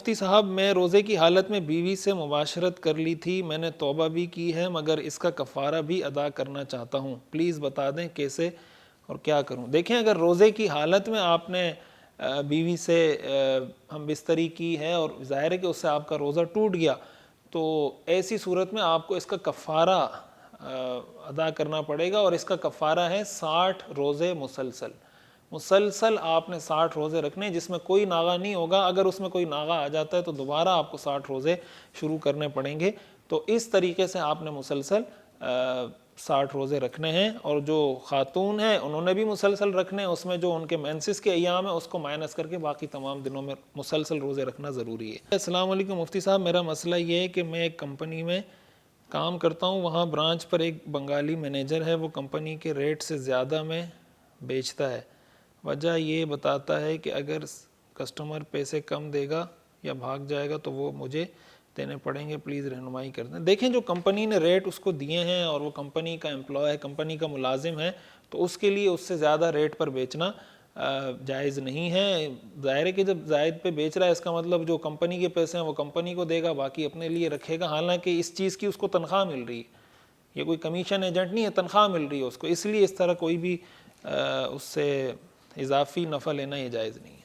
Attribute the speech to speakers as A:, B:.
A: مفتی صاحب میں روزے کی حالت میں بیوی سے مباشرت کر لی تھی، میں نے توبہ بھی کی ہے مگر اس کا کفارہ بھی ادا کرنا چاہتا ہوں، پلیز بتا دیں کیسے اور کیا کروں۔ دیکھیں اگر روزے کی حالت میں آپ نے بیوی سے ہم بستری کی ہے اور ظاہر ہے کہ اس سے آپ کا روزہ ٹوٹ گیا، تو ایسی صورت میں آپ کو اس کا کفارہ ادا کرنا پڑے گا، اور اس کا کفارہ ہے 60 روزے مسلسل آپ نے 60 روزے رکھنے، جس میں کوئی ناغہ نہیں ہوگا۔ اگر اس میں کوئی ناغہ آ جاتا ہے تو دوبارہ آپ کو 60 روزے شروع کرنے پڑیں گے۔ تو اس طریقے سے آپ نے مسلسل 60 روزے رکھنے ہیں، اور جو خاتون ہیں انہوں نے بھی مسلسل رکھنے ہیں، اس میں جو ان کے مینسس کے ایام ہیں اس کو مائنس کر کے باقی تمام دنوں میں مسلسل روزے رکھنا ضروری ہے۔ السلام علیکم مفتی صاحب، میرا مسئلہ یہ ہے کہ میں ایک کمپنی میں کام کرتا ہوں، وہاں برانچ پر ایک بنگالی مینیجر ہے، وہ کمپنی کے ریٹ سے زیادہ میں بیچتا ہے۔ وجہ یہ بتاتا ہے کہ اگر کسٹمر پیسے کم دے گا یا بھاگ جائے گا تو وہ مجھے دینے پڑیں گے، پلیز رہنمائی کر دیں۔ دیکھیں جو کمپنی نے ریٹ اس کو دیے ہیں اور وہ کمپنی کا امپلائی ہے، کمپنی کا ملازم ہے، تو اس کے لیے اس سے زیادہ ریٹ پر بیچنا جائز نہیں ہے۔ ظاہر ہے کہ جب زائد پہ بیچ رہا ہے اس کا مطلب جو کمپنی کے پیسے ہیں وہ کمپنی کو دے گا، باقی اپنے لیے رکھے گا، حالانکہ اس چیز کی اس کو تنخواہ مل رہی ہے، یہ کوئی کمیشن ایجنٹ نہیں ہے، تنخواہ مل رہی ہے اس کو، اس لیے اس طرح کوئی بھی اس سے اضافی نفع لینا یہ جائز نہیں ہے۔